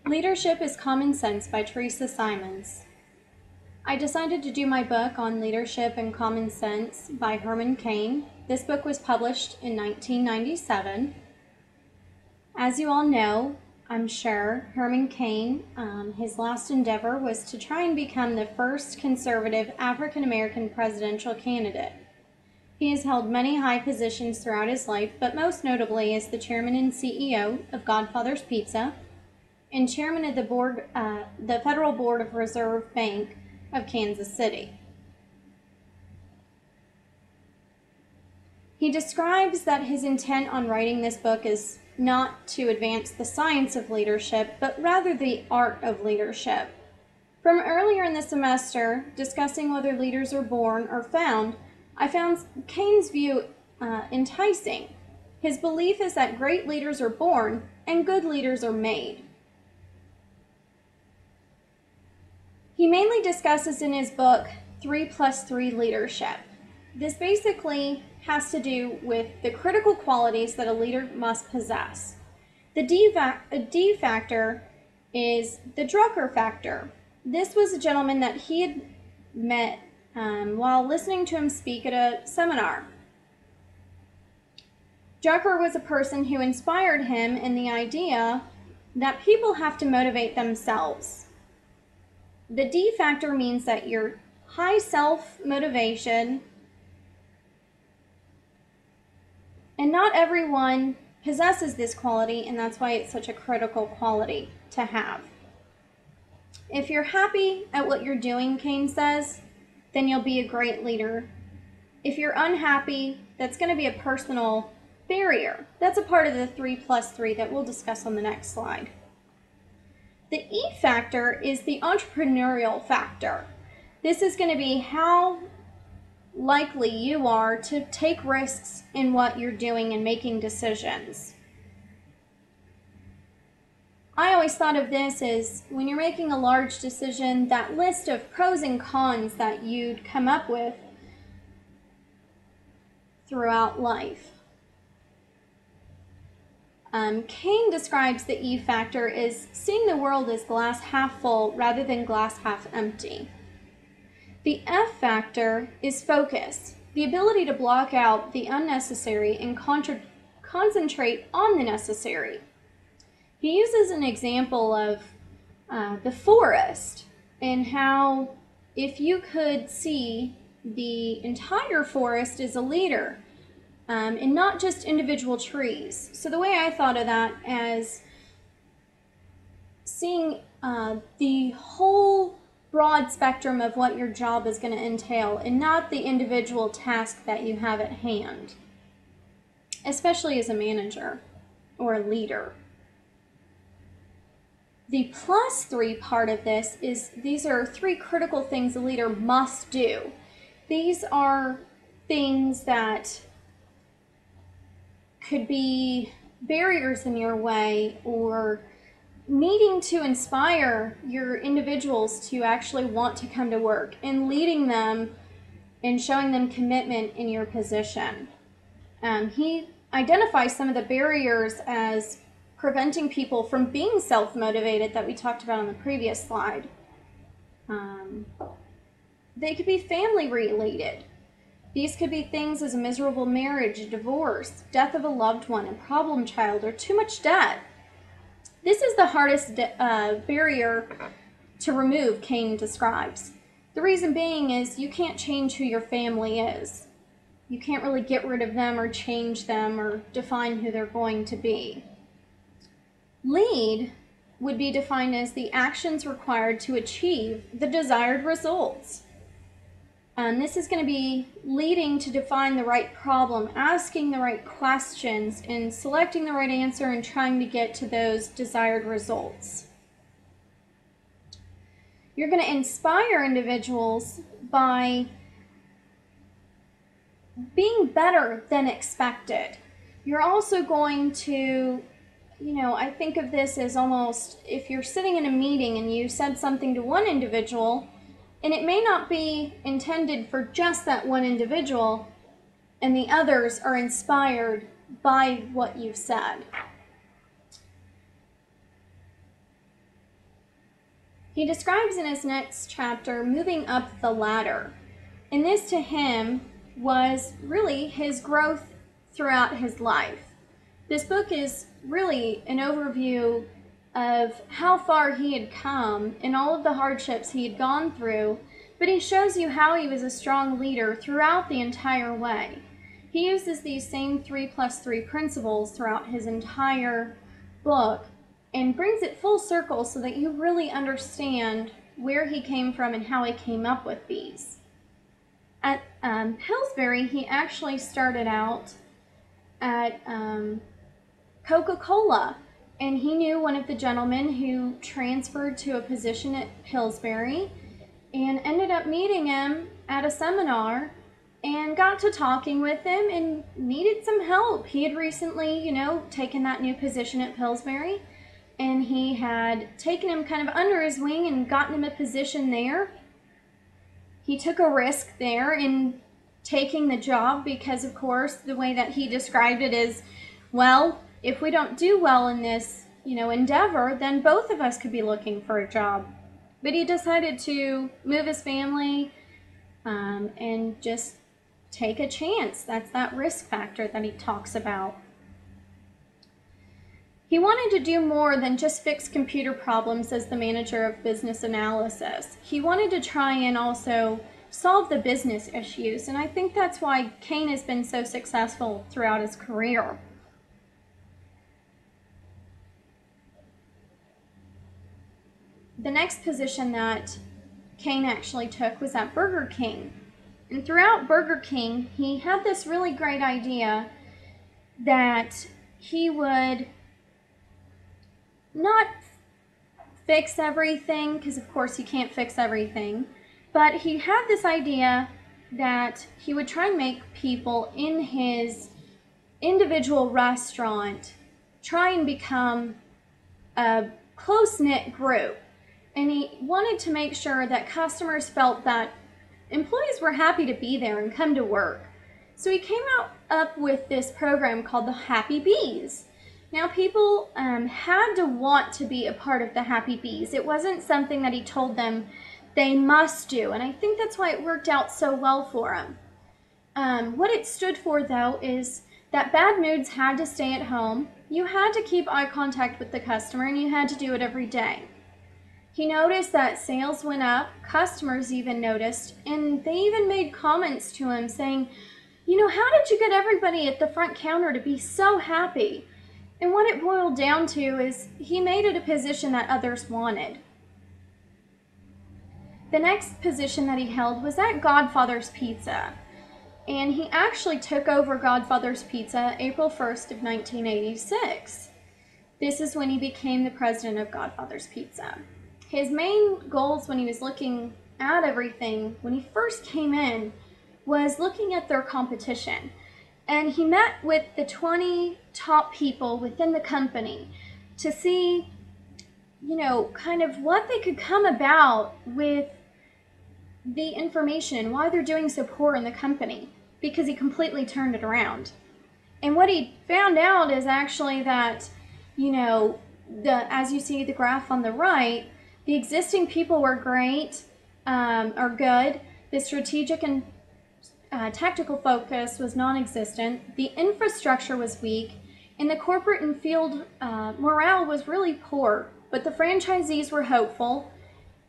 Leadership is Common Sense by Theresa. I decided to do my book on leadership and common sense by Herman Cain. This book was published in 1997. As you all know, I'm sure, Herman Cain, his last endeavor was to try and become the first conservative African-American presidential candidate. He has held many high positions throughout his life, but most notably is the chairman and CEO of Godfather's Pizza and chairman of the Federal Board of Reserve Bank of Kansas City. He describes that his intent on writing this book is not to advance the science of leadership, but rather the art of leadership. From earlier in the semester, discussing whether leaders are born or found, I found Cain's view enticing. His belief is that great leaders are born and good leaders are made. He mainly discusses in his book 3+3 leadership. This basically has to do with the critical qualities that a leader must possess. The D factor is the Drucker factor. This was a gentleman that he had met while listening to him speak at a seminar. Drucker was a person who inspired him in the idea that people have to motivate themselves. The D factor means that your high self-motivation, and not everyone possesses this quality, and that's why it's such a critical quality to have. If you're happy at what you're doing, Cain says, then you'll be a great leader. If you're unhappy, that's going to be a personal barrier. That's a part of the 3+3 that we'll discuss on the next slide. The E factor is the entrepreneurial factor. This is going to be how likely you are to take risks in what you're doing and making decisions. I always thought of this as when you're making a large decision, that list of pros and cons that you'd come up with throughout life. Cain describes the E factor as seeing the world as glass half full rather than glass half empty. The F factor is focus, the ability to block out the unnecessary and concentrate on the necessary. He uses an example of the forest and how if you could see the entire forest as a leader, and not just individual trees. So the way I thought of that as seeing the whole broad spectrum of what your job is going to entail and not the individual task that you have at hand, especially as a manager or a leader. The +3 part of this is these are 3 critical things a leader must do. These are things that could be barriers in your way or needing to inspire your individuals to actually want to come to work and leading them and showing them commitment in your position. He identifies some of the barriers as preventing people from being self-motivated that we talked about on the previous slide. They could be family related. These could be things as a miserable marriage, a divorce, death of a loved one, a problem child, or too much debt. This is the hardest barrier to remove, Cain describes. The reason being is you can't change who your family is. You can't really get rid of them or change them or define who they're going to be. Lead would be defined as the actions required to achieve the desired results. This is going to be leading to define the right problem, asking the right questions, and selecting the right answer and trying to get to those desired results. You're going to inspire individuals by being better than expected. You're also going to, I think of this as almost if you're sitting in a meeting and you said something to one individual, and it may not be intended for just that one individual, and the others are inspired by what you've said. He describes in his next chapter moving up the ladder. And this to him was really his growth throughout his life. This book is really an overview of how far he had come and all of the hardships he had gone through, but he shows you how he was a strong leader throughout the entire way. He uses these same 3+3 principles throughout his entire book and brings it full circle so that you really understand where he came from and how he came up with these. At Pillsbury, he actually started out at Coca-Cola, and he knew one of the gentlemen who transferred to a position at Pillsbury and ended up meeting him at a seminar and got to talking with him and needed some help. He had recently, taken that new position at Pillsbury, and he had taken him kind of under his wing and gotten him a position there. He took a risk there in taking the job because, of course, the way that he described it is, well, if we don't do well in this, endeavor, then both of us could be looking for a job. But he decided to move his family and just take a chance. That's that risk factor that he talks about. He wanted to do more than just fix computer problems as the manager of business analysis. He wanted to try and also solve the business issues, and I think that's why Cain has been so successful throughout his career. The next position that Cain actually took was at Burger King. And throughout Burger King, he had this really great idea that he would not fix everything, because of course you can't fix everything, but he had this idea that he would try and make people in his individual restaurant try and become a close-knit group. And he wanted to make sure that customers felt that employees were happy to be there and come to work. So he came up with this program called the Happy Bees. Now, people had to want to be a part of the Happy Bees. It wasn't something that he told them they must do, and I think that's why it worked out so well for him. What it stood for, though, is that bad moods had to stay at home. You had to keep eye contact with the customer, and you had to do it every day. He noticed that sales went up, customers even noticed, and they even made comments to him saying, how did you get everybody at the front counter to be so happy? And what it boiled down to is he made it a position that others wanted. The next position that he held was at Godfather's Pizza. And he actually took over Godfather's Pizza April 1st of 1986. This is when he became the president of Godfather's Pizza. His main goals when he was looking at everything, when he first came in, was looking at their competition. And he met with the 20 top people within the company to see, kind of what they could come about with the information and why they're doing so poor in the company, because he completely turned it around. And what he found out is actually that, as you see the graph on the right, the existing people were great, or good. The strategic and tactical focus was non-existent. The infrastructure was weak, and the corporate and field morale was really poor. But the franchisees were hopeful,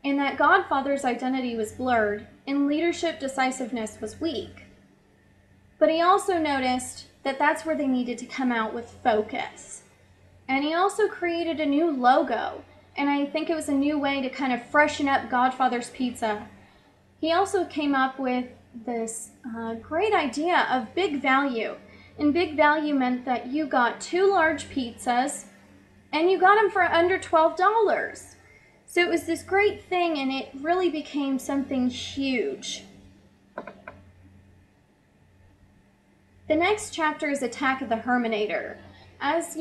and that Godfather's identity was blurred, and leadership decisiveness was weak. But he also noticed that that's where they needed to come out with focus. And he also created a new logo, and I think it was a new way to kind of freshen up Godfather's Pizza. He also came up with this great idea of big value. And big value meant that you got 2 large pizzas, and you got them for under $12. So it was this great thing, and it really became something huge. The next chapter is Attack of the Herminator. As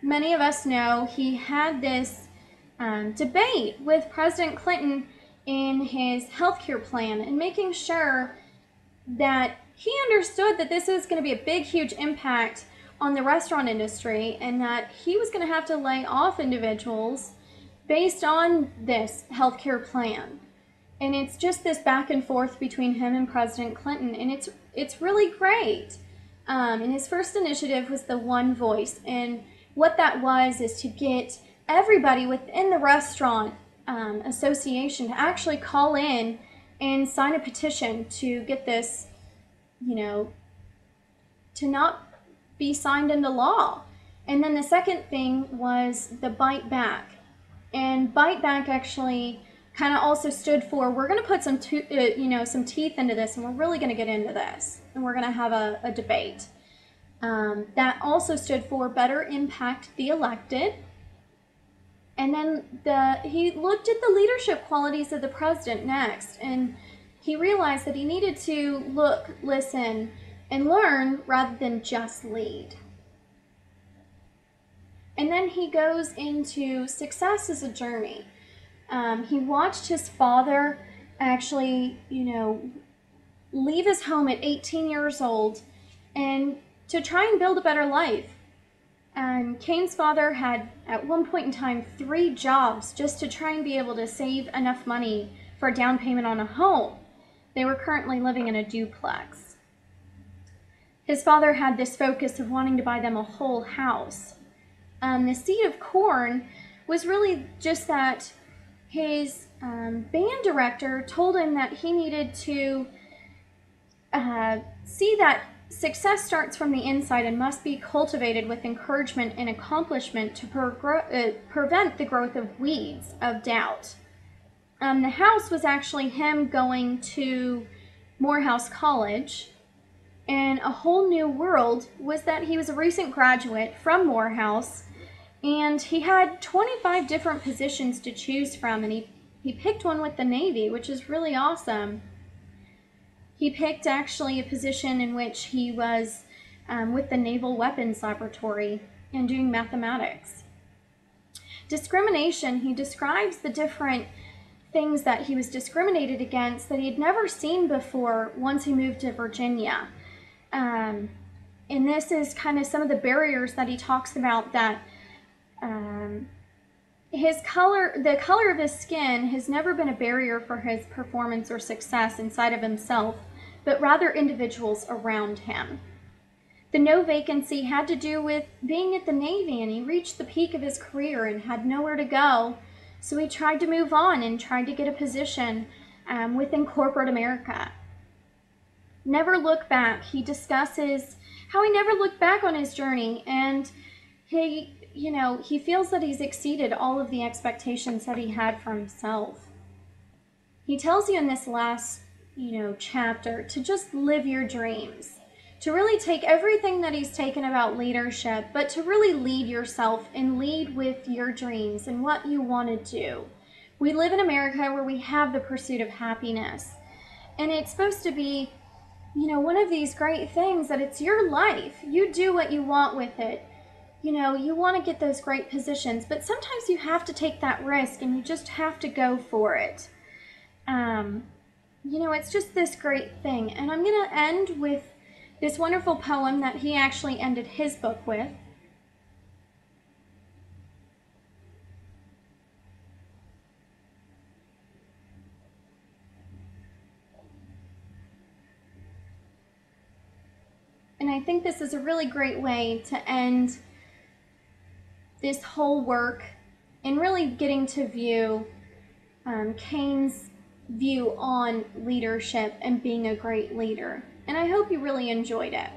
many of us know, he had this debate with President Clinton in his healthcare plan and making sure that he understood that this is going to be a big, huge impact on the restaurant industry and that he was going to have to lay off individuals based on this healthcare plan. And it's just this back and forth between him and President Clinton, and it's really great. And his first initiative was the One Voice, and what that was is to get everybody within the restaurant association to actually call in and sign a petition to get this, to not be signed into law. And then the second thing was the Bite Back. And Bite Back actually kind of also stood for, we're going to put some teeth into this, and we're really going to get into this, and we're going to have a debate. That also stood for Better Impact the Elected. And then he looked at the leadership qualities of the president next, and he realized that he needed to look, listen, and learn rather than just lead. And then he goes into success as a journey. He watched his father actually, leave his home at 18 years old and to try and build a better life. Cain's father had, at one point in time, 3 jobs just to try and be able to save enough money for a down payment on a home. They were currently living in a duplex. His father had this focus of wanting to buy them a whole house. The seed of corn was really just that his band director told him that he needed to see that success starts from the inside and must be cultivated with encouragement and accomplishment to prevent the growth of weeds of doubt. The house was actually him going to Morehouse College, and a whole new world was that he was a recent graduate from Morehouse, and he had 25 different positions to choose from, and he picked one with the Navy, which is really awesome. He picked actually a position in which he was with the Naval Weapons Laboratory and doing mathematics. Discrimination, he describes the different things that he was discriminated against that he had never seen before once he moved to Virginia. And this is kind of some of the barriers that he talks about, that the color of his skin has never been a barrier for his performance or success inside of himself, but rather individuals around him. The no vacancy had to do with being at the Navy, and he reached the peak of his career and had nowhere to go, so he tried to move on and tried to get a position within corporate America. Never look back. He discusses how he never looked back on his journey, and he feels that he's exceeded all of the expectations that he had for himself. He tells you in this last, chapter to just live your dreams, to really take everything that he's taken about leadership, but to really lead yourself and lead with your dreams and what you want to do. We live in America where we have the pursuit of happiness, and it's supposed to be, one of these great things that it's your life. You do what you want with it. You want to get those great positions, but sometimes you have to take that risk and you just have to go for it. It's just this great thing. And I'm going to end with this wonderful poem that he actually ended his book with. And I think this is a really great way to end this whole work and really getting to view Cain's view on leadership and being a great leader. And I hope you really enjoyed it.